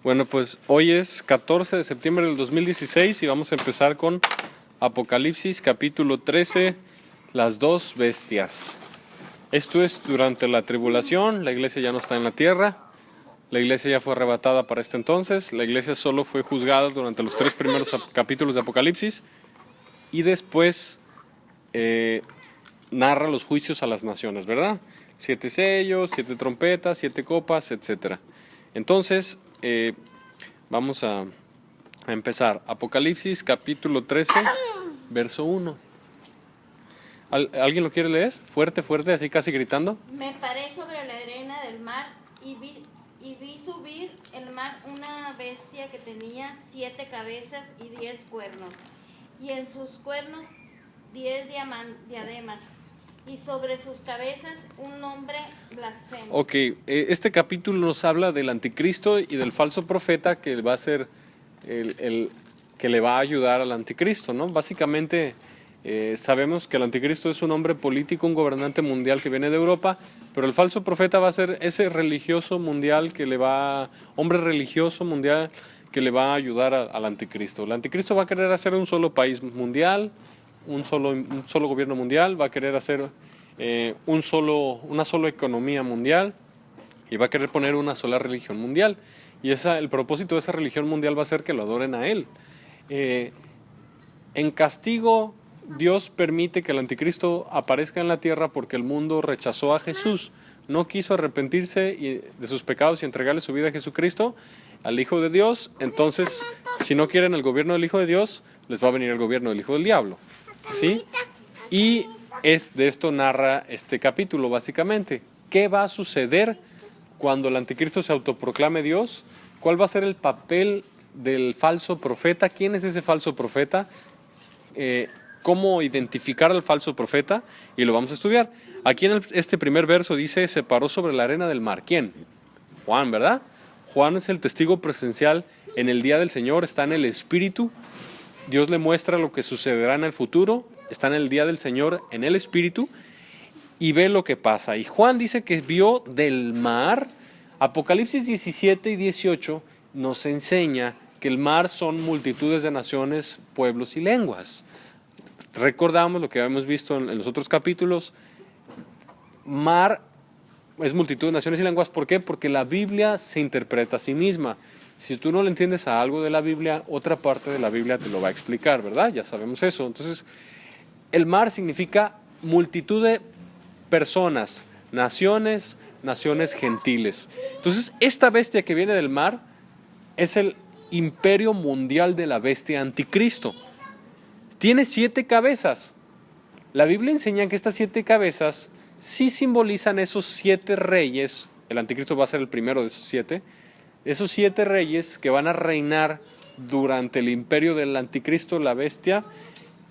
Bueno, pues hoy es 14 de septiembre del 2016 y vamos a empezar con Apocalipsis capítulo 13, las dos bestias. Esto es durante la tribulación, la iglesia ya no está en la tierra, la iglesia ya fue arrebatada para este entonces, la iglesia solo fue juzgada durante los 3 primeros capítulos de Apocalipsis y después narra los juicios a las naciones, ¿verdad? 7 sellos, 7 trompetas, 7 copas, etc. Entonces, vamos a empezar. Apocalipsis capítulo 13, verso 1. ¿Alguien lo quiere leer? Fuerte, fuerte, así casi gritando. Me paré sobre la arena del mar y vi subir el mar una bestia que tenía 7 cabezas y 10 cuernos, y en sus cuernos 10 diademas, y sobre sus cabezas un nombre blasfemo. Ok, este capítulo nos habla del anticristo y del falso profeta que va a ser el que le va a ayudar al anticristo, ¿no? Básicamente sabemos que el anticristo es un hombre político, un gobernante mundial que viene de Europa, pero el falso profeta va a ser ese religioso mundial hombre religioso mundial que le va a ayudar al anticristo. El anticristo va a querer hacer un solo país mundial, un solo gobierno mundial, va a querer hacer una sola economía mundial y va a querer poner una sola religión mundial. Y el propósito de esa religión mundial va a ser que lo adoren a él. En castigo, Dios permite que el anticristo aparezca en la tierra porque el mundo rechazó a Jesús, no quiso arrepentirse de sus pecados y entregarle su vida a Jesucristo, al Hijo de Dios. Entonces, si no quieren el gobierno del Hijo de Dios, les va a venir el gobierno del Hijo del Diablo, ¿sí? Y de esto narra este capítulo, básicamente. ¿Qué va a suceder cuando el anticristo se autoproclame Dios? ¿Cuál va a ser el papel del falso profeta? ¿Quién es ese falso profeta? ¿Cómo identificar al falso profeta? Y lo vamos a estudiar. Aquí en este primer verso dice, se paró sobre la arena del mar. ¿Quién? Juan, ¿verdad? Juan es el testigo presencial en el día del Señor, está en el Espíritu. Dios le muestra lo que sucederá en el futuro, está en el día del Señor en el Espíritu y ve lo que pasa. Y Juan dice que vio del mar. Apocalipsis 17 y 18 nos enseña que el mar son multitudes de naciones, pueblos y lenguas. Recordamos lo que habíamos visto en los otros capítulos. Mar es multitud de naciones y lenguas. ¿Por qué? Porque la Biblia se interpreta a sí misma. Si tú no le entiendes a algo de la Biblia, otra parte de la Biblia te lo va a explicar, ¿verdad? Ya sabemos eso. Entonces, el mar significa multitud de personas, naciones gentiles. Entonces, esta bestia que viene del mar es el imperio mundial de la bestia anticristo. Tiene 7 cabezas. La Biblia enseña que estas 7 cabezas sí simbolizan esos 7 reyes. El anticristo va a ser el primero de esos 7. Esos 7 reyes que van a reinar durante el imperio del anticristo, la bestia,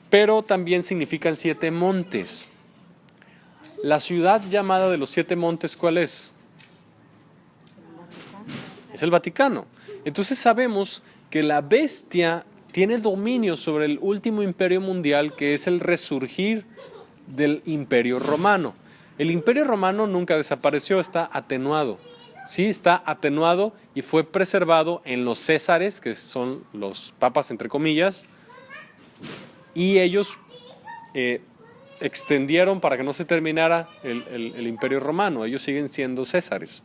pero también significan 7 montes. La ciudad llamada de los 7 montes, ¿cuál es? Es el Vaticano. Entonces sabemos que la bestia tiene dominio sobre el último imperio mundial, que es el resurgir del imperio romano. El imperio romano nunca desapareció, está atenuado. Sí, está atenuado y fue preservado en los césares, que son los papas entre comillas, y ellos extendieron para que no se terminara el imperio romano. Ellos siguen siendo césares.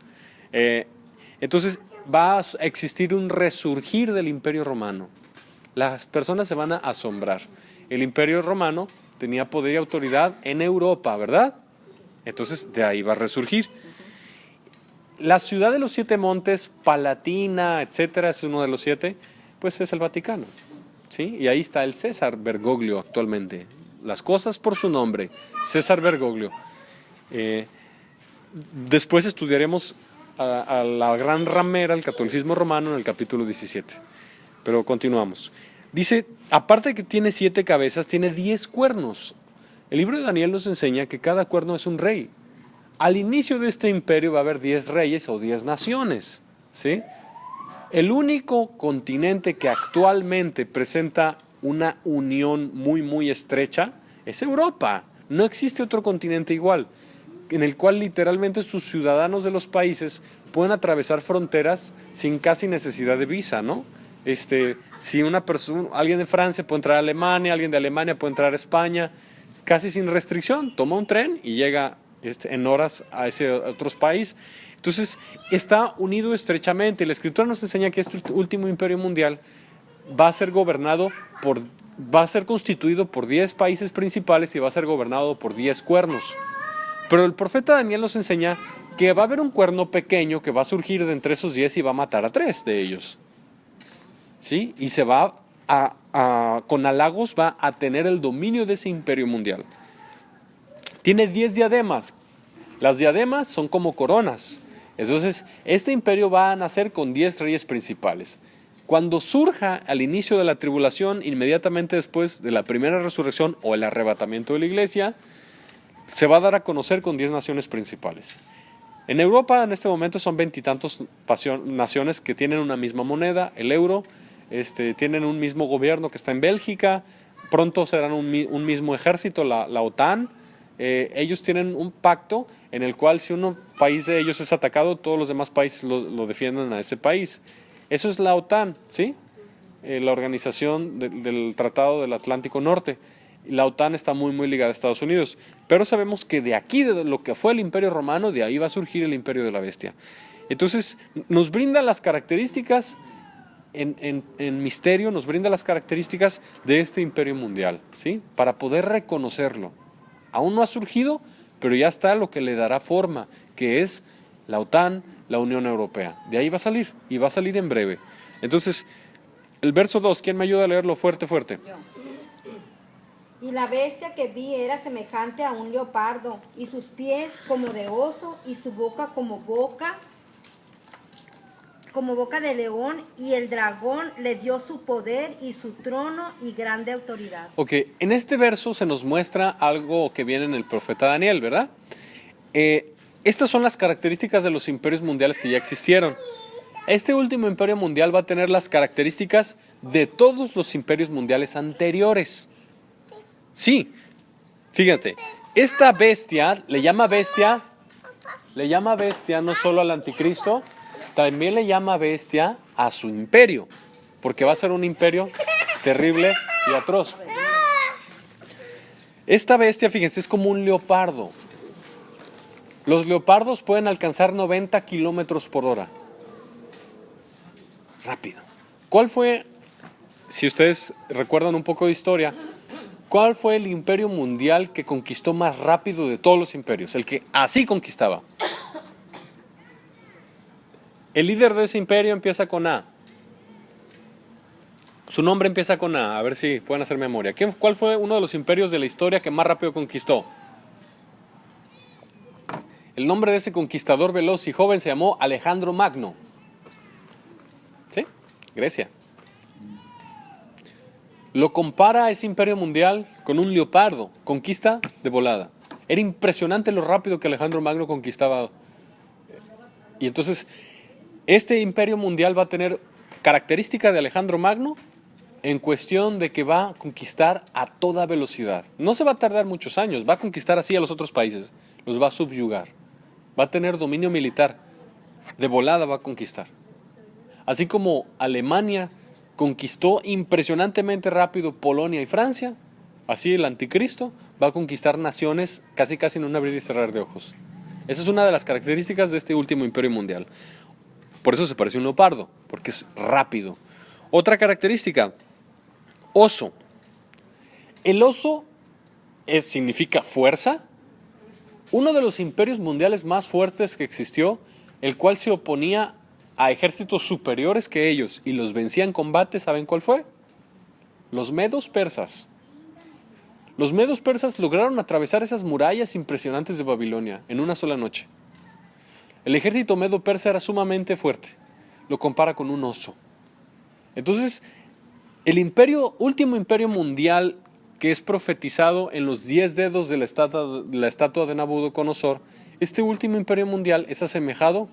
Entonces va a existir un resurgir del imperio romano. Las personas se van a asombrar. El imperio romano tenía poder y autoridad en Europa, ¿verdad? Entonces de ahí va a resurgir. La ciudad de los 7 montes, Palatina, etcétera, es uno de los 7, pues es el Vaticano, ¿sí? Y ahí está el César Bergoglio actualmente. Las cosas por su nombre, César Bergoglio. Después estudiaremos a la gran ramera, el catolicismo romano, en el capítulo 17. Pero continuamos. Dice, aparte de que tiene 7 cabezas, tiene 10 cuernos. El libro de Daniel nos enseña que cada cuerno es un rey. Al inicio de este imperio va a haber 10 reyes o 10 naciones, ¿sí? El único continente que actualmente presenta una unión muy, muy estrecha es Europa. No existe otro continente igual. en el cual literalmente sus ciudadanos de los países pueden atravesar fronteras sin casi necesidad de visa, ¿no? Si una persona, alguien de Francia puede entrar a Alemania, alguien de Alemania puede entrar a España, casi sin restricción, toma un tren y llega en horas a ese otro país. Entonces está unido estrechamente. La Escritura nos enseña que este último imperio mundial va a ser constituido por 10 países principales y va a ser gobernado por 10 cuernos. Pero el profeta Daniel nos enseña que va a haber un cuerno pequeño que va a surgir de entre esos 10 y va a matar a 3 de ellos. ¿Sí? Y se va con halagos va a tener el dominio de ese imperio mundial. Tiene 10 diademas. Las diademas son como coronas. Entonces, este imperio va a nacer con 10 reyes principales. Cuando surja al inicio de la tribulación, inmediatamente después de la primera resurrección o el arrebatamiento de la iglesia, se va a dar a conocer con 10 naciones principales. En Europa, en este momento, son 20 y tantos naciones que tienen una misma moneda, el euro. Tienen un mismo gobierno que está en Bélgica, pronto serán un mismo ejército, la OTAN. Ellos tienen un pacto en el cual si un país de ellos es atacado, todos los demás países lo defienden a ese país. Eso es la OTAN, ¿sí? La organización del Tratado del Atlántico Norte. La OTAN está muy, muy ligada a Estados Unidos. Pero sabemos que de aquí, de lo que fue el Imperio Romano, de ahí va a surgir el Imperio de la Bestia. Entonces, nos brinda las características en misterio, nos brinda las características de este imperio mundial, ¿sí? Para poder reconocerlo. Aún no ha surgido, pero ya está lo que le dará forma, que es la OTAN, la Unión Europea. De ahí va a salir, y va a salir en breve. Entonces, el verso 2, ¿quién me ayuda a leerlo fuerte, fuerte? Yo. Y la bestia que vi era semejante a un leopardo, y sus pies como de oso, y su boca como boca de león, y el dragón le dio su poder y su trono y grande autoridad. Ok, en este verso se nos muestra algo que viene en el profeta Daniel, ¿verdad? Estas son las características de los imperios mundiales que ya existieron. Este último imperio mundial va a tener las características de todos los imperios mundiales anteriores. Sí, fíjate, esta bestia le llama bestia no solo al anticristo, también le llama bestia a su imperio, porque va a ser un imperio terrible y atroz. Esta bestia, fíjense, es como un leopardo. Los leopardos pueden alcanzar 90 kilómetros por hora. Rápido. ¿Cuál fue, si ustedes recuerdan un poco de historia, cuál fue el imperio mundial que conquistó más rápido de todos los imperios? El que así conquistaba. El líder de ese imperio empieza con A. Su nombre empieza con A, a ver si pueden hacer memoria. ¿Cuál fue uno de los imperios de la historia que más rápido conquistó? El nombre de ese conquistador veloz y joven se llamó Alejandro Magno. ¿Sí? Grecia. Lo compara a ese imperio mundial con un leopardo, conquista de volada. Era impresionante lo rápido que Alejandro Magno conquistaba. Y entonces, este imperio mundial va a tener característica de Alejandro Magno en cuestión de que va a conquistar a toda velocidad. No se va a tardar muchos años, va a conquistar así a los otros países, los va a subyugar. Va a tener dominio militar, de volada va a conquistar. Así como Alemania conquistó impresionantemente rápido Polonia y Francia, así el anticristo va a conquistar naciones casi en un abrir y cerrar de ojos. Esa es una de las características de este último imperio mundial. Por eso se parece a un leopardo, porque es rápido. Otra característica, oso. El oso significa fuerza. Uno de los imperios mundiales más fuertes que existió, el cual se oponía a ejércitos superiores que ellos y los vencía en combate, ¿saben cuál fue? Los medos persas. Los medos persas lograron atravesar esas murallas impresionantes de Babilonia en una sola noche. El ejército medo persa era sumamente fuerte. Lo compara con un oso. Entonces, el último imperio mundial que es profetizado en los 10 dedos de la estatua de Nabucodonosor, este último imperio mundial es asemejado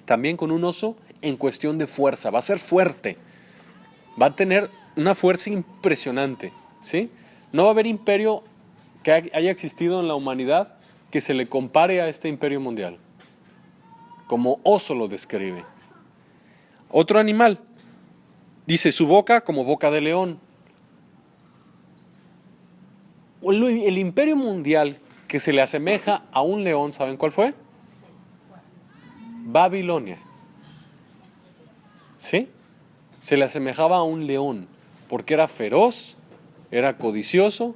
también con un oso en cuestión de fuerza. Va a ser fuerte. Va a tener una fuerza impresionante, ¿sí? No va a haber imperio que haya existido en la humanidad que se le compare a este imperio mundial. Como oso lo describe. Otro animal. Dice su boca como boca de león. El imperio mundial que se le asemeja a un león, ¿saben cuál fue? Babilonia. ¿Sí? Se le asemejaba a un león porque era feroz, era codicioso,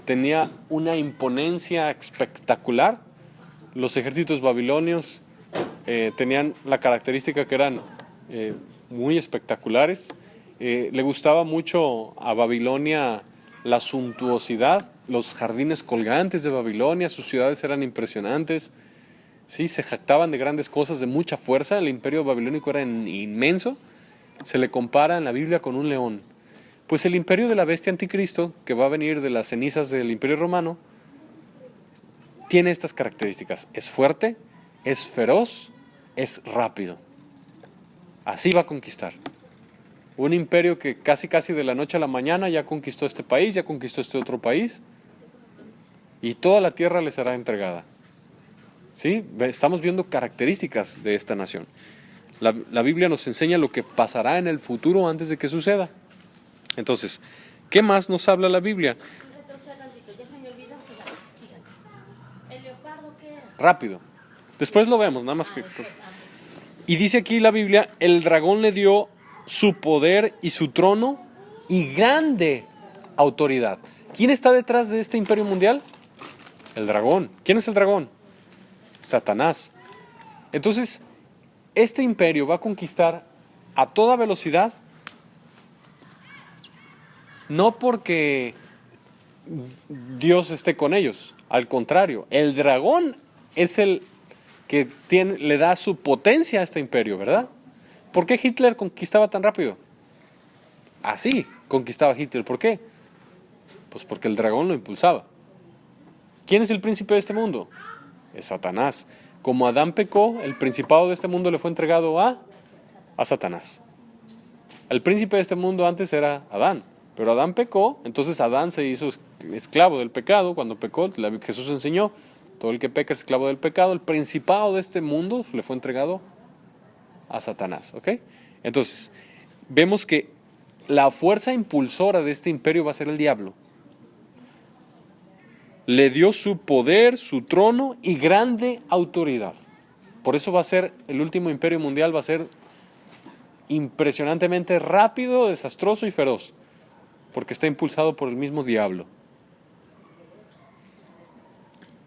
tenía una imponencia espectacular. Los ejércitos babilonios tenían la característica que eran muy espectaculares. Le gustaba mucho a Babilonia la suntuosidad, los jardines colgantes de Babilonia, sus ciudades eran impresionantes. Sí, se jactaban de grandes cosas, de mucha fuerza. El imperio babilónico era inmenso. Se le compara en la Biblia con un león. Pues el imperio de la bestia anticristo, que va a venir de las cenizas del imperio romano, tiene estas características. Es fuerte, es feroz, es rápido. Así va a conquistar. Un imperio que casi de la noche a la mañana ya conquistó este país, ya conquistó este otro país, y toda la tierra le será entregada. ¿Sí? Estamos viendo características de esta nación. La Biblia nos enseña lo que pasará en el futuro antes de que suceda. Entonces, ¿qué más nos habla la Biblia? Ya se me olvidó. Fíjate. ¿El leopardo qué era? Rápido. Después lo vemos, nada más que... Y dice aquí la Biblia, el dragón le dio su poder y su trono y grande autoridad. ¿Quién está detrás de este imperio mundial? El dragón. ¿Quién es el dragón? Satanás. Entonces, este imperio va a conquistar a toda velocidad, no porque Dios esté con ellos, al contrario, el dragón es el que le da su potencia a este imperio, ¿verdad? ¿Por qué Hitler conquistaba tan rápido? Así conquistaba Hitler. ¿Por qué? Pues porque el dragón lo impulsaba. ¿Quién es el príncipe de este mundo? Es Satanás. Como Adán pecó, el principado de este mundo le fue entregado a Satanás. El príncipe de este mundo antes era Adán, pero Adán pecó, entonces Adán se hizo esclavo del pecado. Cuando pecó, Jesús enseñó, todo el que peca es esclavo del pecado. El principado de este mundo le fue entregado a Satanás, ¿ok? Entonces, vemos que la fuerza impulsora de este imperio va a ser el diablo. Le dio su poder, su trono y grande autoridad. Por eso va a ser, el último imperio mundial va a ser impresionantemente rápido, desastroso y feroz, porque está impulsado por el mismo diablo.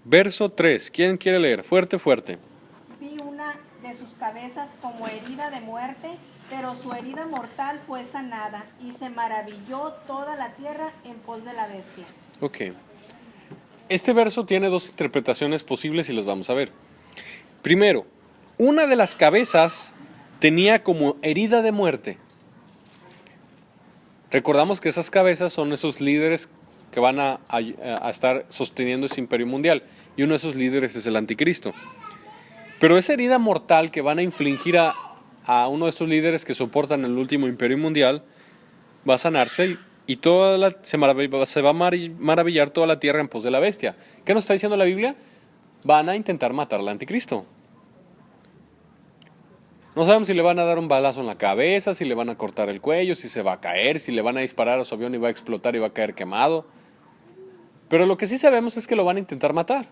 Verso 3, ¿quién quiere leer? Fuerte, fuerte. Vi una de sus cabezas como herida de muerte, pero su herida mortal fue sanada, y se maravilló toda la tierra en pos de la bestia. Ok. Este verso tiene dos interpretaciones posibles y los vamos a ver. Primero, una de las cabezas tenía como herida de muerte. Recordamos que esas cabezas son esos líderes que van a estar sosteniendo ese imperio mundial, y uno de esos líderes es el anticristo. Pero esa herida mortal que van a infligir a uno de estos líderes que soportan el último imperio mundial va a sanarse y se va a maravillar toda la tierra en pos de la bestia. ¿Qué nos está diciendo la Biblia? Van a intentar matar al anticristo. No sabemos si le van a dar un balazo en la cabeza, si le van a cortar el cuello, si se va a caer, si le van a disparar a su avión y va a explotar y va a caer quemado. Pero lo que sí sabemos es que lo van a intentar matar.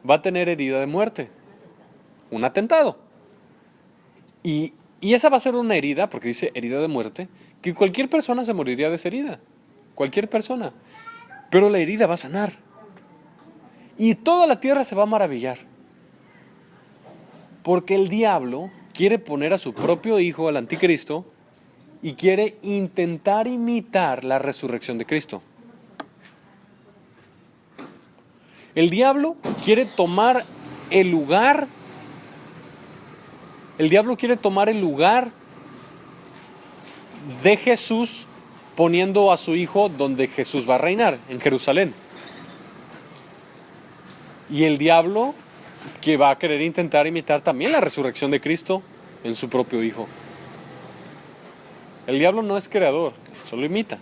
Va a tener herida de muerte. Un atentado. Y esa va a ser una herida, porque dice herida de muerte, que cualquier persona se moriría de esa herida. Cualquier persona. Pero la herida va a sanar. Y toda la tierra se va a maravillar. Porque el diablo quiere poner a su propio hijo, al anticristo, y quiere intentar imitar la resurrección de Cristo. El diablo quiere tomar el lugar. El diablo quiere tomar el lugar de Jesús, poniendo a su hijo donde Jesús va a reinar, en Jerusalén. Y el diablo que va a querer intentar imitar también la resurrección de Cristo en su propio hijo. El diablo no es creador, solo imita.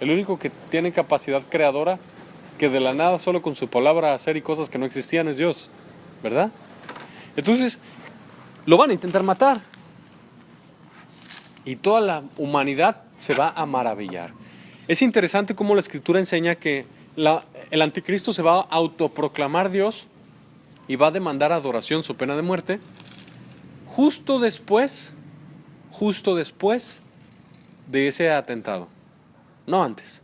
El único que tiene capacidad creadora que de la nada solo con su palabra hacer y cosas que no existían es Dios, ¿verdad? Entonces, lo van a intentar matar. Y toda la humanidad se va a maravillar. Es interesante cómo la Escritura enseña que el anticristo se va a autoproclamar Dios y va a demandar adoración su pena de muerte justo después de ese atentado, no antes,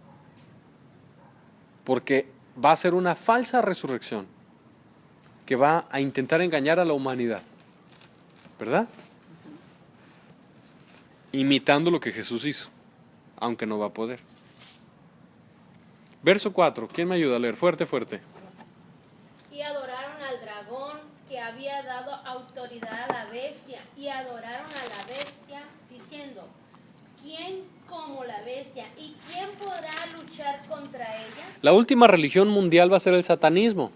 porque va a ser una falsa resurrección que va a intentar engañar a la humanidad, ¿verdad? Imitando lo que Jesús hizo, aunque no va a poder. Verso 4, ¿quién me ayuda a leer? Fuerte, fuerte. Y adoraron al dragón que había dado autoridad a la bestia, y adoraron a la bestia, diciendo: ¿quién como la bestia? ¿Y quién podrá luchar contra ella? La última religión mundial va a ser el satanismo.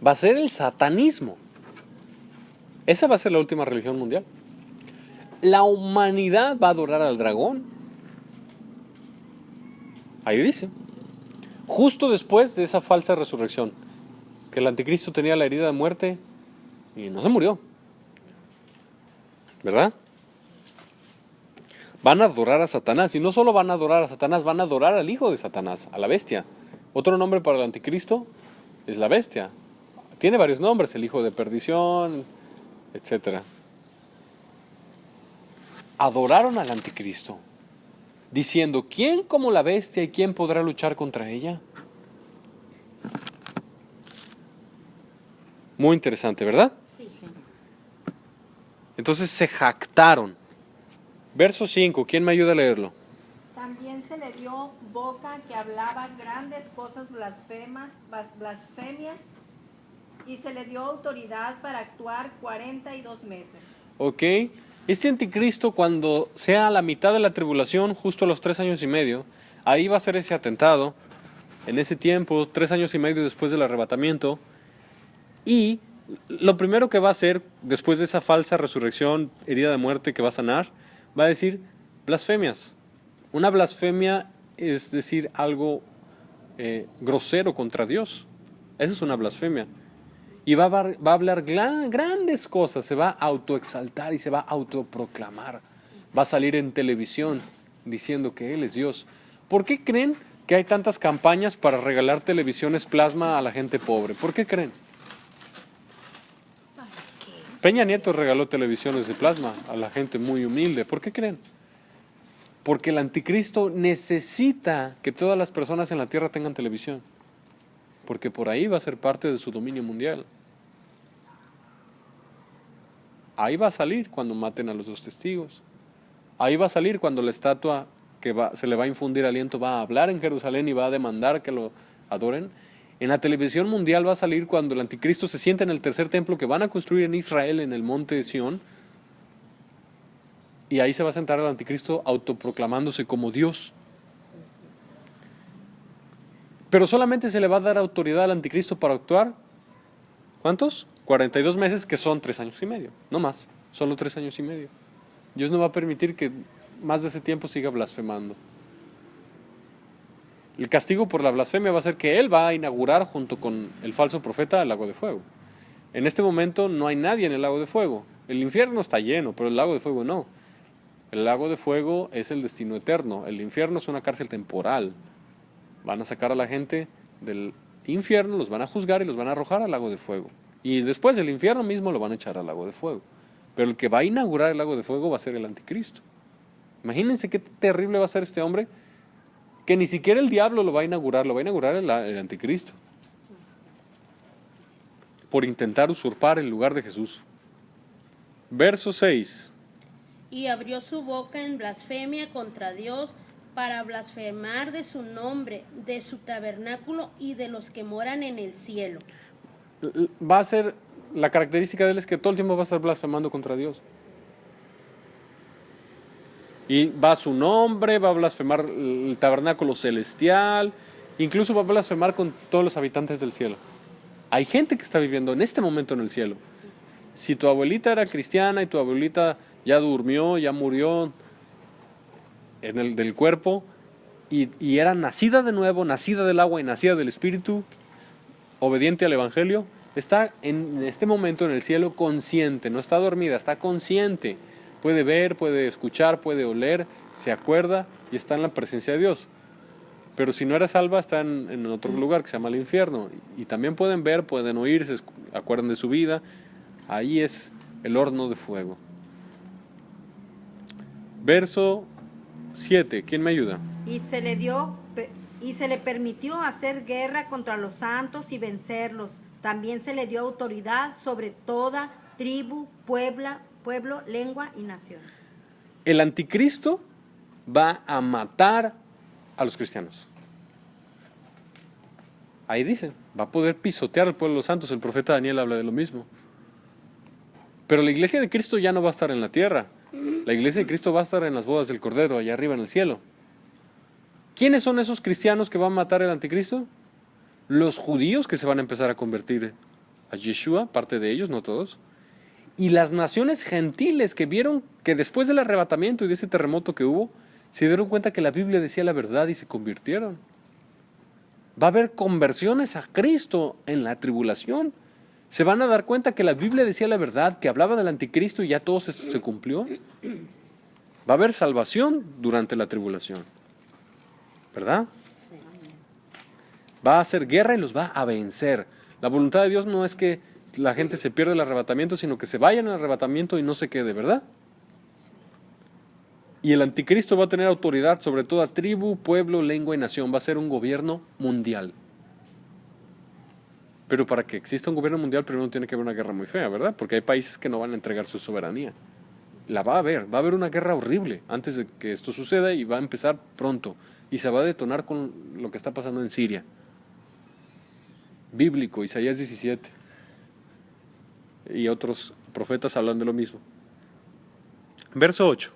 Va a ser el satanismo. Esa va a ser la última religión mundial. La humanidad va a adorar al dragón. Ahí dice. Justo después de esa falsa resurrección, que el anticristo tenía la herida de muerte y no se murió, ¿verdad? Van a adorar a Satanás, y no solo van a adorar a Satanás, van a adorar al hijo de Satanás, a la bestia. Otro nombre para el anticristo es la bestia. Tiene varios nombres, el hijo de perdición, etc. Adoraron al anticristo, diciendo: ¿quién como la bestia y quién podrá luchar contra ella? Muy interesante, ¿verdad? Sí. Entonces se jactaron. Verso 5, ¿quién me ayuda a leerlo? También se le dio boca que hablaba grandes cosas blasfemias, y se le dio autoridad para actuar 42 meses. Ok, este anticristo, cuando sea a la mitad de la tribulación, justo a los 3 años y medio, ahí va a ser ese atentado, en ese tiempo, 3 años y medio después del arrebatamiento, y lo primero que va a hacer, después de esa falsa resurrección, herida de muerte que va a sanar, va a decir blasfemias. Una blasfemia es decir algo grosero contra Dios. Eso es una blasfemia. Y va a hablar grandes cosas, se va a autoexaltar y se va a autoproclamar. Va a salir en televisión diciendo que Él es Dios. ¿Por qué creen que hay tantas campañas para regalar televisiones plasma a la gente pobre? ¿Por qué creen? Peña Nieto regaló televisiones de plasma a la gente muy humilde. ¿Por qué creen? Porque el anticristo necesita que todas las personas en la tierra tengan televisión. Porque por ahí va a ser parte de su dominio mundial. Ahí va a salir cuando maten a los 2 testigos. Ahí va a salir cuando la estatua que se le va a infundir aliento va a hablar en Jerusalén y va a demandar que lo adoren. En la televisión mundial va a salir cuando el anticristo se sienta en el tercer templo que van a construir en Israel, en el monte de Sión. Y ahí se va a sentar el anticristo autoproclamándose como Dios. Pero solamente se le va a dar autoridad al anticristo para actuar, ¿cuántos? 42 meses, que son 3 años y medio, no más, solo 3 años y medio. Dios no va a permitir que más de ese tiempo siga blasfemando. El castigo por la blasfemia va a ser que Él va a inaugurar junto con el falso profeta el lago de fuego. En este momento no hay nadie en el lago de fuego. El infierno está lleno, pero el lago de fuego no. El lago de fuego es el destino eterno. El infierno es una cárcel temporal. Van a sacar a la gente del infierno, los van a juzgar y los van a arrojar al lago de fuego. Y después del infierno mismo lo van a echar al lago de fuego. Pero el que va a inaugurar el lago de fuego va a ser el anticristo. Imagínense qué terrible va a ser este hombre, que ni siquiera el diablo lo va a inaugurar el anticristo. Por intentar usurpar el lugar de Jesús. Verso 6. Y abrió su boca en blasfemia contra Dios, para blasfemar de su nombre, de su tabernáculo y de los que moran en el cielo. Va a ser, la característica de él es que todo el tiempo va a estar blasfemando contra Dios. Y va a su nombre, va a blasfemar el tabernáculo celestial, incluso va a blasfemar con todos los habitantes del cielo. Hay gente que está viviendo en este momento en el cielo. Si tu abuelita era cristiana y tu abuelita ya durmió, ya murió del cuerpo, y era nacida de nuevo, nacida del agua y nacida del Espíritu, obediente al Evangelio, está en este momento en el cielo consciente, no está dormida, está consciente. Puede ver, puede escuchar, puede oler, se acuerda y está en la presencia de Dios. Pero si no era salva, está en otro lugar que se llama el infierno. Y también pueden ver, pueden oír, se acuerdan de su vida. Ahí es el horno de fuego. Verso 7, ¿quién me ayuda? Y se le permitió hacer guerra contra los santos y vencerlos. También se le dio autoridad sobre toda tribu, pueblo, lengua y nación. El anticristo va a matar a los cristianos. Ahí dice, va a poder pisotear al pueblo de los santos. El profeta Daniel habla de lo mismo. Pero la iglesia de Cristo ya no va a estar en la tierra. La iglesia de Cristo va a estar en las bodas del Cordero, allá arriba en el cielo. ¿Quiénes son esos cristianos que van a matar al anticristo? Los judíos que se van a empezar a convertir a Yeshua, parte de ellos, no todos. Y las naciones gentiles que vieron que después del arrebatamiento y de ese terremoto que hubo, se dieron cuenta que la Biblia decía la verdad y se convirtieron. Va a haber conversiones a Cristo en la tribulación. Se van a dar cuenta que la Biblia decía la verdad, que hablaba del anticristo y ya todo se cumplió. Va a haber salvación durante la tribulación. ¿Verdad? Va a hacer guerra y los va a vencer. La voluntad de Dios no es que la gente se pierda el arrebatamiento, sino que se vaya en el arrebatamiento y no se quede, ¿verdad? Y el anticristo va a tener autoridad sobre toda tribu, pueblo, lengua y nación. Va a ser un gobierno mundial. Pero para que exista un gobierno mundial, primero tiene que haber una guerra muy fea, ¿verdad? Porque hay países que no van a entregar su soberanía. La va a haber una guerra horrible antes de que esto suceda y va a empezar pronto. Y se va a detonar con lo que está pasando en Siria. Bíblico, Isaías 17. Y otros profetas hablan de lo mismo. Verso 8.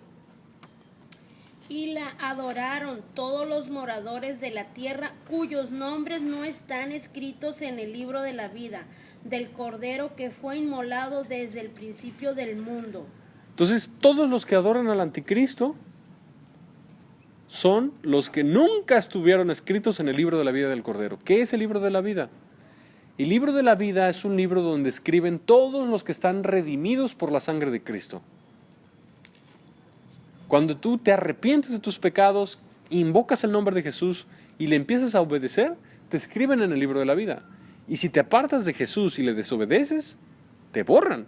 Y la adoraron todos los moradores de la tierra cuyos nombres no están escritos en el libro de la vida del Cordero que fue inmolado desde el principio del mundo. Entonces, todos los que adoran al anticristo son los que nunca estuvieron escritos en el libro de la vida del Cordero. ¿Qué es el libro de la vida? El libro de la vida es un libro donde escriben todos los que están redimidos por la sangre de Cristo. Cuando tú te arrepientes de tus pecados, invocas el nombre de Jesús y le empiezas a obedecer, te escriben en el libro de la vida. Y si te apartas de Jesús y le desobedeces, te borran.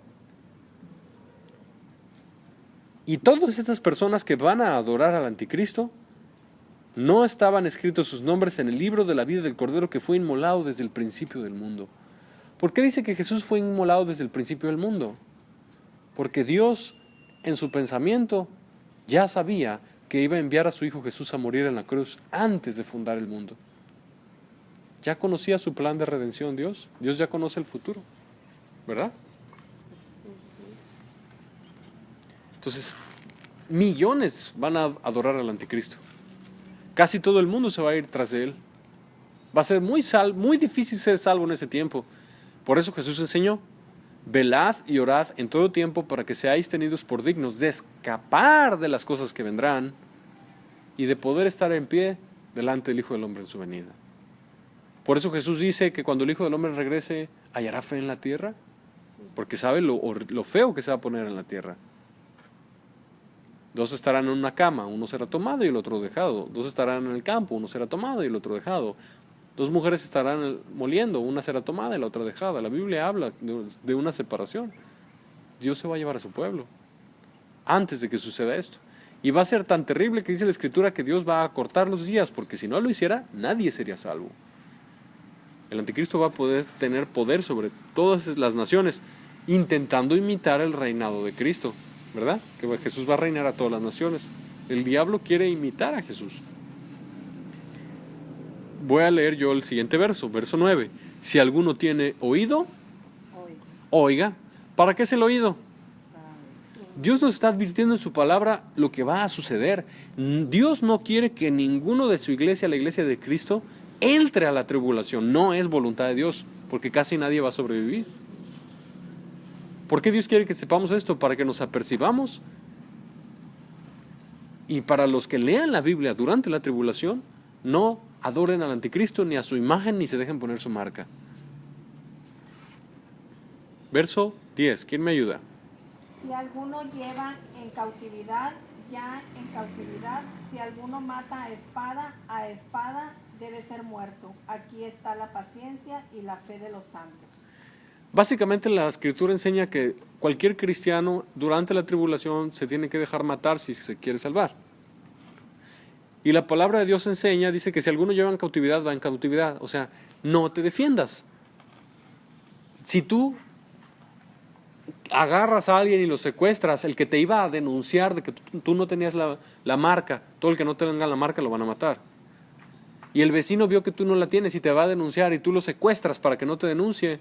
Y todas estas personas que van a adorar al anticristo, no estaban escritos sus nombres en el libro de la vida del Cordero que fue inmolado desde el principio del mundo. ¿Por qué dice que Jesús fue inmolado desde el principio del mundo? Porque Dios, en su pensamiento, ya sabía que iba a enviar a su Hijo Jesús a morir en la cruz antes de fundar el mundo. Ya conocía su plan de redención Dios. Dios ya conoce el futuro, ¿verdad? Entonces, millones van a adorar al anticristo. Casi todo el mundo se va a ir tras de él. Va a ser muy difícil ser salvo en ese tiempo. Por eso Jesús enseñó: velad y orad en todo tiempo para que seáis tenidos por dignos de escapar de las cosas que vendrán y de poder estar en pie delante del Hijo del Hombre en su venida. Por eso Jesús dice que cuando el Hijo del Hombre regrese, ¿hallará fe en la tierra? Porque sabe lo feo que se va a poner en la tierra. 2 estarán en una cama, uno será tomado y el otro dejado. 2 estarán en el campo, uno será tomado y el otro dejado. 2 mujeres estarán moliendo, una será tomada y la otra dejada. La Biblia habla de una separación. Dios se va a llevar a su pueblo antes de que suceda esto. Y va a ser tan terrible que dice la Escritura que Dios va a acortar los días, porque si no lo hiciera, nadie sería salvo. El anticristo va a poder tener poder sobre todas las naciones, intentando imitar el reinado de Cristo, ¿verdad? Que Jesús va a reinar a todas las naciones. El diablo quiere imitar a Jesús. Voy a leer yo el siguiente verso, verso 9. Si alguno tiene oído, oiga. ¿Para qué es el oído? Dios nos está advirtiendo en su palabra lo que va a suceder. Dios no quiere que ninguno de su iglesia, la iglesia de Cristo, entre a la tribulación. No es voluntad de Dios, porque casi nadie va a sobrevivir. ¿Por qué Dios quiere que sepamos esto? Para que nos apercibamos. Y para los que lean la Biblia durante la tribulación, no adoren al anticristo, ni a su imagen, ni se dejen poner su marca. Verso 10, ¿quién me ayuda? Si alguno lleva en cautividad, ya en cautividad, si alguno mata a espada debe ser muerto. Aquí está la paciencia y la fe de los santos. Básicamente la escritura enseña que cualquier cristiano durante la tribulación se tiene que dejar matar si se quiere salvar. Y la palabra de Dios enseña, dice que si alguno lleva en cautividad, va en cautividad. O sea, no te defiendas. Si tú agarras a alguien y lo secuestras, el que te iba a denunciar de que tú no tenías la marca, todo el que no tenga la marca lo van a matar. Y el vecino vio que tú no la tienes y te va a denunciar y tú lo secuestras para que no te denuncie.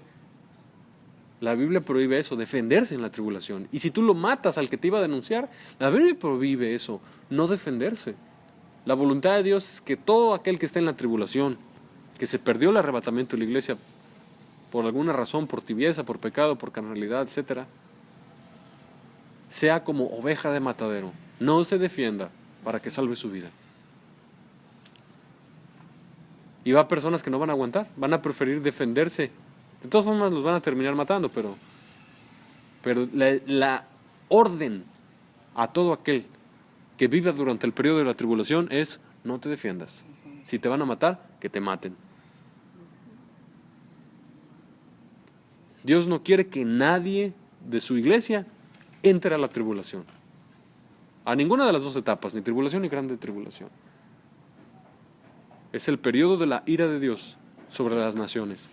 La Biblia prohíbe eso, defenderse en la tribulación. Y si tú lo matas al que te iba a denunciar, la Biblia prohíbe eso, no defenderse. La voluntad de Dios es que todo aquel que está en la tribulación, que se perdió el arrebatamiento de la iglesia por alguna razón, por tibieza, por pecado, por carnalidad, etc., sea como oveja de matadero, no se defienda para que salve su vida. Y va a personas que no van a aguantar, van a preferir defenderse. De todas formas los van a terminar matando, pero la orden a todo aquel que viva durante el periodo de la tribulación es: no te defiendas. Si te van a matar, que te maten. Dios no quiere que nadie de su iglesia entre a la tribulación. A ninguna de las dos etapas, ni tribulación ni grande tribulación. Es el periodo de la ira de Dios sobre las naciones.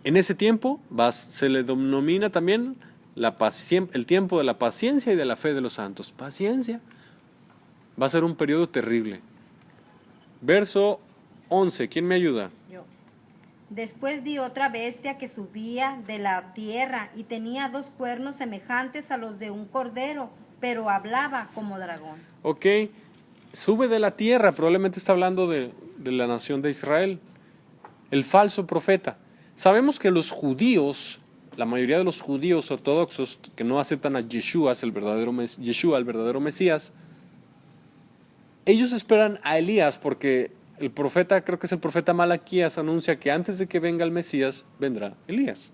En ese tiempo se le denomina también el tiempo de la paciencia y de la fe de los santos. Paciencia. Va a ser un periodo terrible. Verso 11, ¿quién me ayuda? Yo. Después vi otra bestia que subía de la tierra y tenía 2 cuernos semejantes a los de un cordero, pero hablaba como dragón. Ok, sube de la tierra, probablemente está hablando de la nación de Israel. El falso profeta. Sabemos que los judíos, la mayoría de los judíos ortodoxos que no aceptan a Yeshua, el verdadero Mesías, ellos esperan a Elías porque el profeta, creo que es el profeta Malaquías, anuncia que antes de que venga el Mesías, vendrá Elías.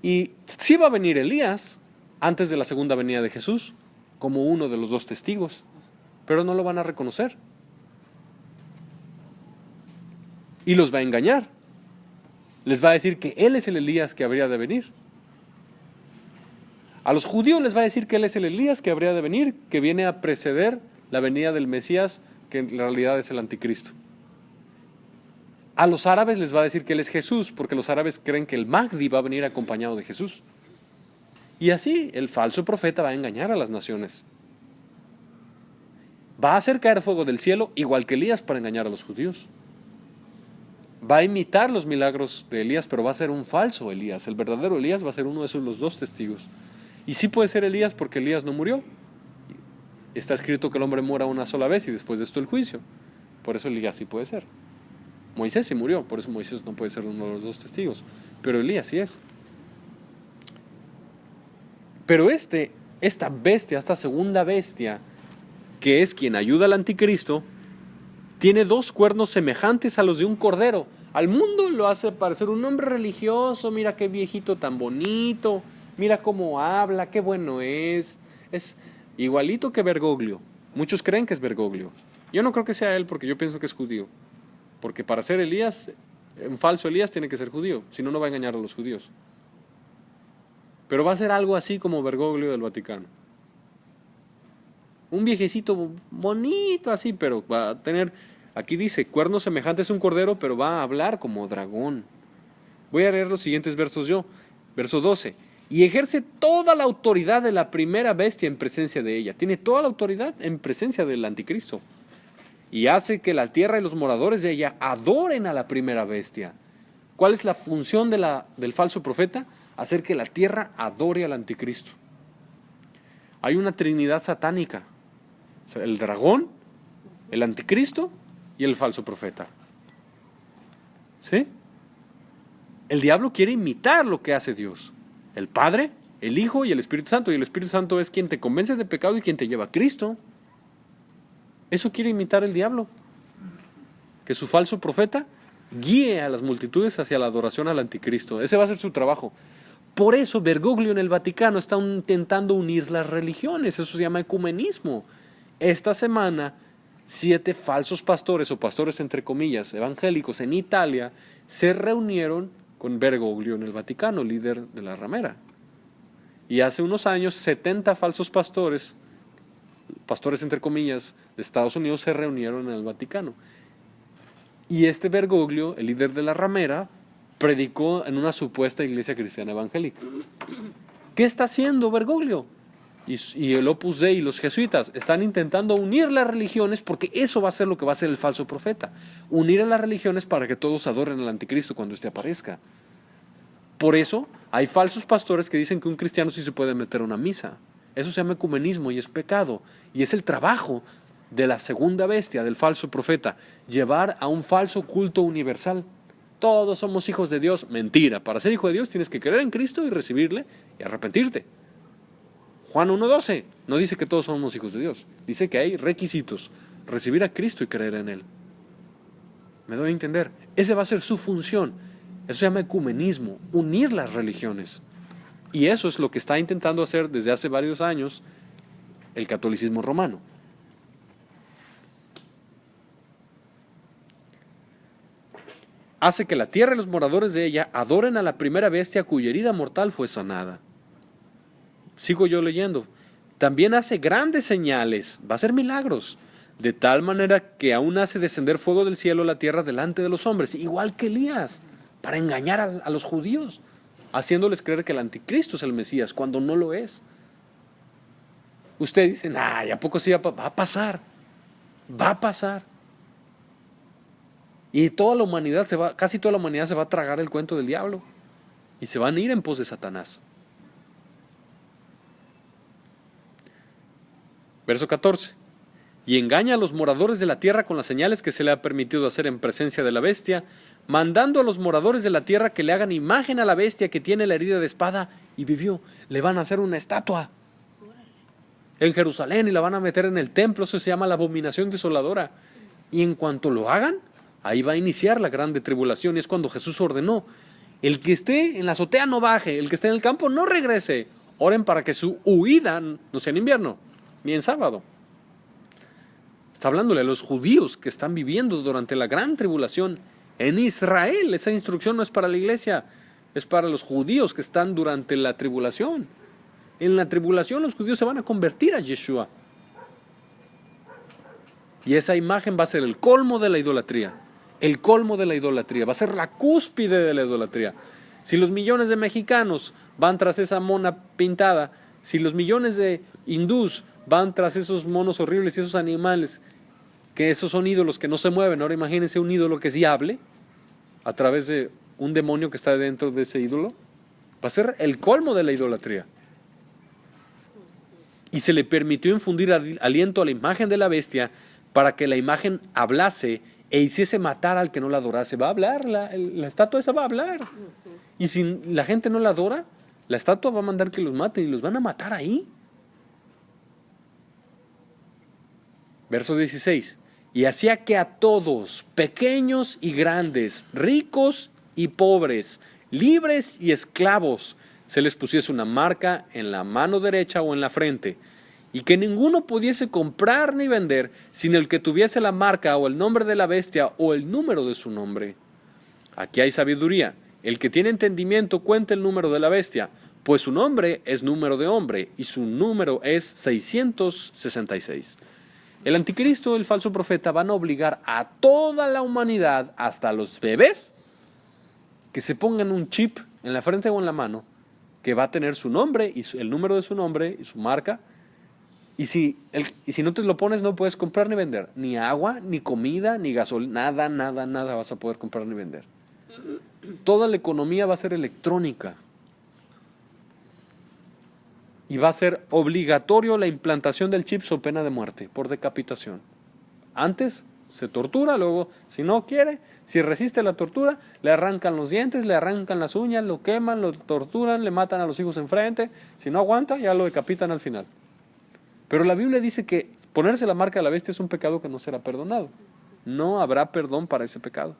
Y sí va a venir Elías antes de la segunda venida de Jesús, como uno de los 2 testigos, pero no lo van a reconocer. Y los va a engañar. Les va a decir que Él es el Elías que habría de venir. A los judíos les va a decir que Él es el Elías que habría de venir, que viene a preceder la venida del Mesías, que en realidad es el anticristo. A los árabes les va a decir que Él es Jesús, porque los árabes creen que el Mahdi va a venir acompañado de Jesús. Y así el falso profeta va a engañar a las naciones. Va a hacer caer fuego del cielo, igual que Elías, para engañar a los judíos. Va a imitar los milagros de Elías, pero va a ser un falso Elías. El verdadero Elías va a ser uno de esos los 2 testigos. Y sí puede ser Elías porque Elías no murió. Está escrito que el hombre muera una sola vez y después de esto el juicio. Por eso Elías sí puede ser. Moisés sí murió, por eso Moisés no puede ser uno de los 2 testigos. Pero Elías sí es. Pero esta bestia, esta segunda bestia, que es quien ayuda al anticristo, tiene 2 cuernos semejantes a los de un cordero. Al mundo lo hace parecer un hombre religioso. Mira qué viejito tan bonito, mira cómo habla, qué bueno es igualito que Bergoglio. Muchos creen que es Bergoglio. Yo no creo que sea él porque yo pienso que es judío. Porque para ser Elías, un falso Elías tiene que ser judío, si no, no va a engañar a los judíos. Pero va a ser algo así como Bergoglio del Vaticano. Un viejecito bonito así, pero va a tener, aquí dice, cuernos semejantes a un cordero, pero va a hablar como dragón. Voy a leer los siguientes versos yo. Verso 12. Y ejerce toda la autoridad de la primera bestia en presencia de ella. Tiene toda la autoridad en presencia del anticristo. Y hace que la tierra y los moradores de ella adoren a la primera bestia. ¿Cuál es la función del falso profeta? Hacer que la tierra adore al anticristo. Hay una trinidad satánica. O sea, el dragón, el anticristo y el falso profeta. ¿Sí? El diablo quiere imitar lo que hace Dios. El Padre el Hijo y el Espíritu Santo. Y el Espíritu Santo es quien te convence de pecado y quien te lleva a Cristo. Eso quiere imitar el diablo. Que su falso profeta guíe a las multitudes hacia la adoración al anticristo. Ese va a ser su trabajo. Por eso Bergoglio en el Vaticano está intentando unir las religiones. Eso se llama ecumenismo. Esta semana, 7 falsos pastores, o pastores entre comillas, evangélicos en Italia, se reunieron con Bergoglio en el Vaticano, líder de la ramera. Y hace unos años, 70 falsos pastores entre comillas, de Estados Unidos, se reunieron en el Vaticano. Y este Bergoglio, el líder de la ramera, predicó en una supuesta iglesia cristiana evangélica. ¿Qué está haciendo Bergoglio? Y el Opus Dei y los jesuitas están intentando unir las religiones, porque eso va a ser lo que va a hacer el falso profeta. Unir a las religiones para que todos adoren al anticristo cuando éste aparezca. Por eso hay falsos pastores que dicen que un cristiano sí se puede meter a una misa. Eso se llama ecumenismo y es pecado. Y es el trabajo de la segunda bestia, del falso profeta, llevar a un falso culto universal. Todos somos hijos de Dios. Mentira. Para ser hijo de Dios tienes que creer en Cristo y recibirle y arrepentirte. Juan 1:12 no dice que todos somos hijos de Dios. Dice que hay requisitos. Recibir a Cristo y creer en Él. ¿Me doy a entender? Esa va a ser su función. Eso se llama ecumenismo, unir las religiones. Y eso es lo que está intentando hacer desde hace varios años el catolicismo romano. Hace que la tierra y los moradores de ella adoren a la primera bestia cuya herida mortal fue sanada. Sigo yo leyendo. También hace grandes señales, va a hacer milagros, de tal manera que aún hace descender fuego del cielo a la tierra delante de los hombres, igual que Elías, para engañar a los judíos, haciéndoles creer que el anticristo es el Mesías, cuando no lo es. Ustedes dicen, ¿a poco sí va a pasar? Va a pasar. Y toda la humanidad casi toda la humanidad se va a tragar el cuento del diablo y se van a ir en pos de Satanás. Verso 14. Y engaña a los moradores de la tierra con las señales que se le ha permitido hacer en presencia de la bestia, mandando a los moradores de la tierra que le hagan imagen a la bestia que tiene la herida de espada y vivió. Le van a hacer una estatua en Jerusalén y la van a meter en el templo. Eso se llama la abominación desoladora. Y en cuanto lo hagan, ahí va a iniciar la grande tribulación. Y es cuando Jesús ordenó: el que esté en la azotea no baje, el que esté en el campo no regrese. Oren para que su huida no sea en invierno, ni en sábado. Está hablándole a los judíos que están viviendo durante la gran tribulación en Israel. Esa instrucción no es para la iglesia, es para los judíos que están durante la tribulación. En la tribulación los judíos se van a convertir a Yeshua. Y esa imagen va a ser el colmo de la idolatría. El colmo de la idolatría. Va a ser la cúspide de la idolatría. Si los millones de mexicanos van tras esa mona pintada, si los millones de hindús van tras esos monos horribles y esos animales, que esos son ídolos que no se mueven. Ahora imagínense un ídolo que sí hable a través de un demonio que está dentro de ese ídolo. Va a ser el colmo de la idolatría. Y se le permitió infundir aliento a la imagen de la bestia para que la imagen hablase e hiciese matar al que no la adorase. Va a hablar, la estatua esa va a hablar. Y si la gente no la adora, la estatua va a mandar que los maten y los van a matar ahí. Verso 16. Y hacía que a todos, pequeños y grandes, ricos y pobres, libres y esclavos, se les pusiese una marca en la mano derecha o en la frente, y que ninguno pudiese comprar ni vender sin el que tuviese la marca o el nombre de la bestia o el número de su nombre. Aquí hay sabiduría. El que tiene entendimiento cuenta el número de la bestia, pues su nombre es número de hombre y su número es 666. El anticristo, el falso profeta, van a obligar a toda la humanidad, hasta los bebés, que se pongan un chip en la frente o en la mano, que va a tener su nombre y el número de su nombre y su marca. Y si no te lo pones, no puedes comprar ni vender. Ni agua, ni comida, ni gasolina, nada vas a poder comprar ni vender. Toda la economía va a ser electrónica. Y va a ser obligatorio la implantación del chip o pena de muerte por decapitación. Antes se tortura, luego si no quiere, si resiste la tortura, le arrancan los dientes, le arrancan las uñas, lo queman, lo torturan, le matan a los hijos enfrente, si no aguanta ya lo decapitan al final. Pero la Biblia dice que ponerse la marca de la bestia es un pecado que no será perdonado. No habrá perdón para ese pecado.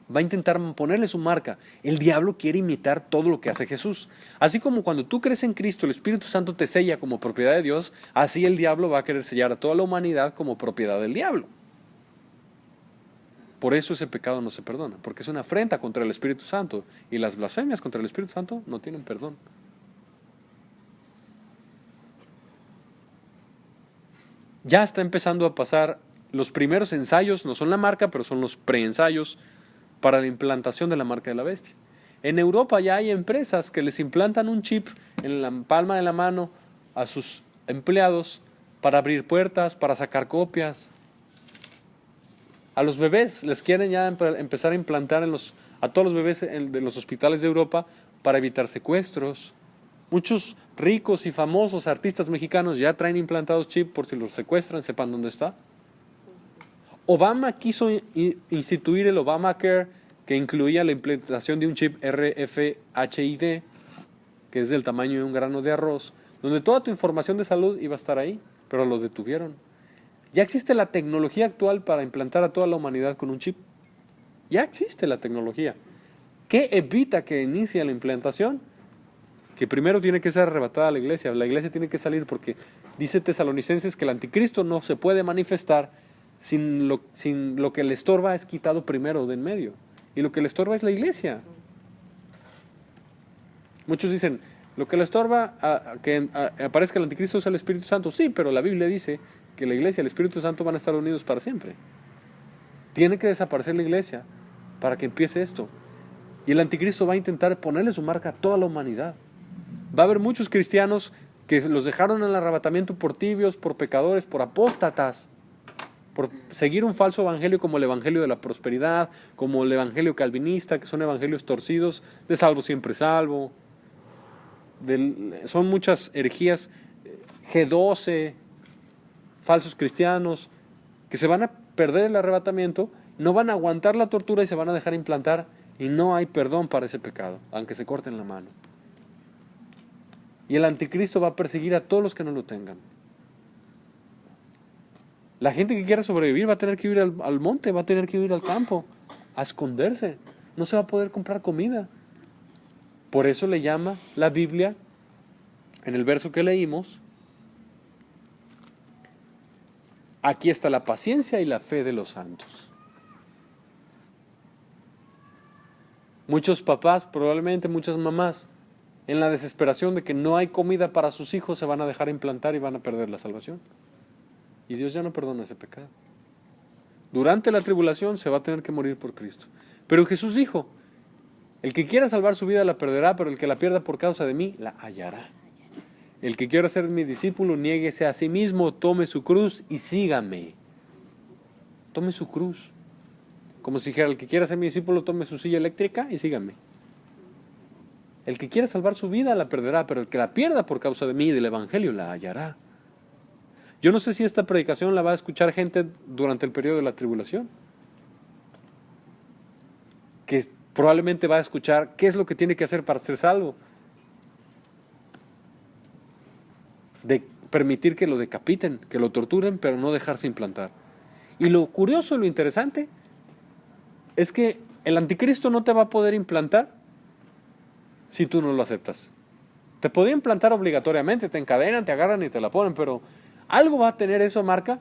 Va a intentar ponerle su marca. El diablo quiere imitar todo lo que hace Jesús. Así como cuando tú crees en Cristo, el Espíritu Santo te sella como propiedad de Dios, así el diablo va a querer sellar a toda la humanidad como propiedad del diablo. Por eso ese pecado no se perdona, porque es una afrenta contra el Espíritu Santo, y las blasfemias contra el Espíritu Santo no tienen perdón. Ya está empezando a pasar los primeros ensayos, no son la marca, pero son los preensayos para la implantación de la marca de la bestia. En Europa ya hay empresas que les implantan un chip en la palma de la mano a sus empleados para abrir puertas, para sacar copias. A los bebés les quieren ya empezar a implantar a todos los bebés de los hospitales de Europa para evitar secuestros. Muchos ricos y famosos artistas mexicanos ya traen implantados chip por si los secuestran, sepan dónde está. Obama quiso instituir el Obamacare, que incluía la implantación de un chip RFID, que es del tamaño de un grano de arroz, donde toda tu información de salud iba a estar ahí, pero lo detuvieron. Ya existe la tecnología actual para implantar a toda la humanidad con un chip. Ya existe la tecnología. ¿Qué evita que inicie la implantación? Que primero tiene que ser arrebatada la iglesia. La iglesia tiene que salir porque dice Tesalonicenses que el anticristo no se puede manifestar sin lo que le estorba es quitado primero de en medio. Y lo que le estorba es la iglesia. Muchos dicen, lo que le estorba a que aparezca el anticristo es el Espíritu Santo. Sí, pero la Biblia dice que la iglesia y el Espíritu Santo van a estar unidos para siempre. Tiene que desaparecer la iglesia para que empiece esto. Y el anticristo va a intentar ponerle su marca a toda la humanidad. Va a haber muchos cristianos que los dejaron en el arrebatamiento por tibios, por pecadores, por apóstatas, por seguir un falso evangelio como el evangelio de la prosperidad, como el evangelio calvinista, que son evangelios torcidos, de salvo siempre salvo. Son muchas herejías, G12, falsos cristianos, que se van a perder el arrebatamiento, no van a aguantar la tortura y se van a dejar implantar, y no hay perdón para ese pecado, aunque se corten la mano. Y el anticristo va a perseguir a todos los que no lo tengan. La gente que quiera sobrevivir va a tener que ir al monte, va a tener que ir al campo, a esconderse. No se va a poder comprar comida. Por eso le llama la Biblia, en el verso que leímos, aquí está la paciencia y la fe de los santos. Muchos papás, probablemente muchas mamás, en la desesperación de que no hay comida para sus hijos, se van a dejar implantar y van a perder la salvación. Y Dios ya no perdona ese pecado. Durante la tribulación se va a tener que morir por Cristo. Pero Jesús dijo, el que quiera salvar su vida la perderá, pero el que la pierda por causa de mí, la hallará. El que quiera ser mi discípulo, niéguese a sí mismo, tome su cruz y sígame. Tome su cruz. Como si dijera, el que quiera ser mi discípulo, tome su silla eléctrica y sígame. El que quiera salvar su vida la perderá, pero el que la pierda por causa de mí y del evangelio la hallará. Yo no sé si esta predicación la va a escuchar gente durante el periodo de la tribulación, que probablemente va a escuchar qué es lo que tiene que hacer para ser salvo, de permitir que lo decapiten, que lo torturen, pero no dejarse implantar. Y lo curioso, lo interesante, es que el anticristo no te va a poder implantar si tú no lo aceptas. Te podría implantar obligatoriamente, te encadenan, te agarran y te la ponen, pero algo va a tener esa marca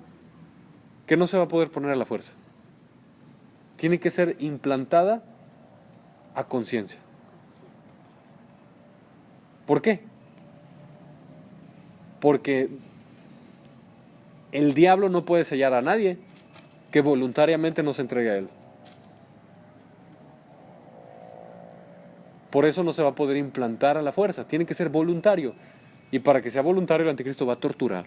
que no se va a poder poner a la fuerza. Tiene que ser implantada a conciencia. ¿Por qué? Porque el diablo no puede sellar a nadie que voluntariamente no se entregue a él. Por eso no se va a poder implantar a la fuerza, tiene que ser voluntario. Y para que sea voluntario, el anticristo va a torturar.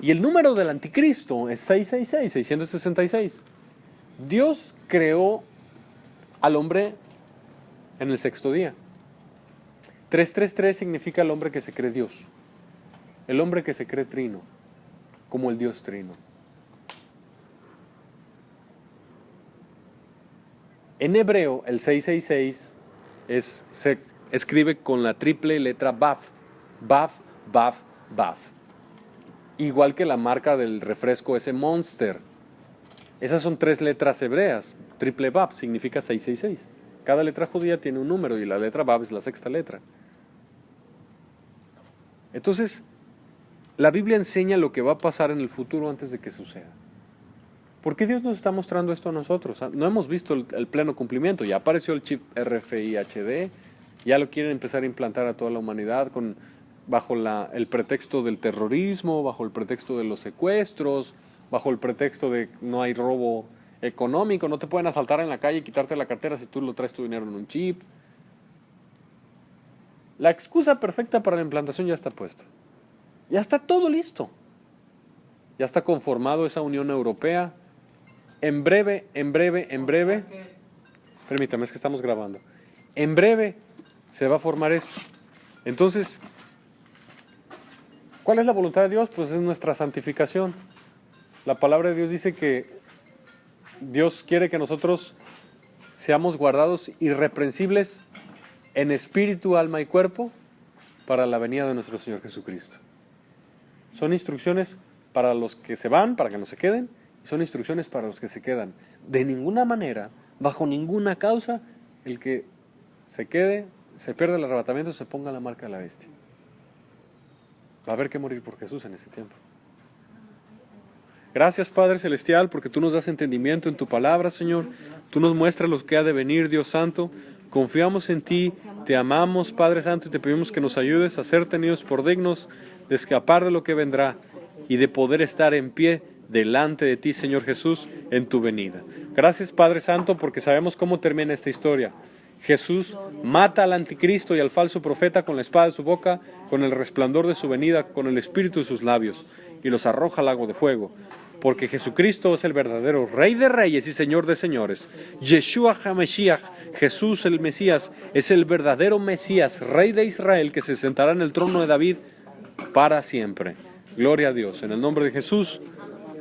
Y el número del anticristo es 666, 666. Dios creó al hombre en el sexto día. 333 significa el hombre que se cree Dios. el hombre que se cree trino, como el Dios trino. En hebreo, el 666 se escribe con la triple letra Vav. Vav, Vav, Vav. Igual que la marca del refresco ese Monster. Esas son 3 letras hebreas. Triple Vav significa 666. Cada letra judía tiene un número y la letra Vav es la 6ª letra. Entonces, la Biblia enseña lo que va a pasar en el futuro antes de que suceda. ¿Por qué Dios nos está mostrando esto a nosotros? No hemos visto el pleno cumplimiento. Ya apareció el chip RFI HD, ya lo quieren empezar a implantar a toda la humanidad bajo el pretexto del terrorismo, bajo el pretexto de los secuestros, bajo el pretexto de no hay robo económico, no te pueden asaltar en la calle y quitarte la cartera si tú lo traes tu dinero en un chip. La excusa perfecta para la implantación ya está puesta. Ya está todo listo. Ya está conformado esa Unión Europea. En breve, permítame, es que estamos grabando. En breve se va a formar esto. Entonces, ¿cuál es la voluntad de Dios? Pues es nuestra santificación. La palabra de Dios dice que Dios quiere que nosotros seamos guardados irreprensibles en espíritu, alma y cuerpo para la venida de nuestro Señor Jesucristo. Son instrucciones para los que se van, para que no se queden, y son instrucciones para los que se quedan. De ninguna manera, bajo ninguna causa, el que se quede, se pierda el arrebatamiento, se ponga la marca de la bestia. Va a haber que morir por Jesús en ese tiempo. Gracias, Padre Celestial, porque tú nos das entendimiento en tu palabra, Señor. Tú nos muestras lo que ha de venir, Dios Santo. Confiamos en ti, te amamos, Padre Santo, y te pedimos que nos ayudes a ser tenidos por dignos de escapar de lo que vendrá y de poder estar en pie delante de ti, Señor Jesús, en tu venida. Gracias, Padre Santo, porque sabemos cómo termina esta historia. Jesús mata al anticristo y al falso profeta con la espada de su boca, con el resplandor de su venida, con el espíritu de sus labios, y los arroja al lago de fuego. Porque Jesucristo es el verdadero Rey de Reyes y Señor de Señores. Yeshua HaMashiach, Jesús el Mesías, es el verdadero Mesías, Rey de Israel, que se sentará en el trono de David para siempre. Gloria a Dios. En el nombre de Jesús.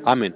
Amén.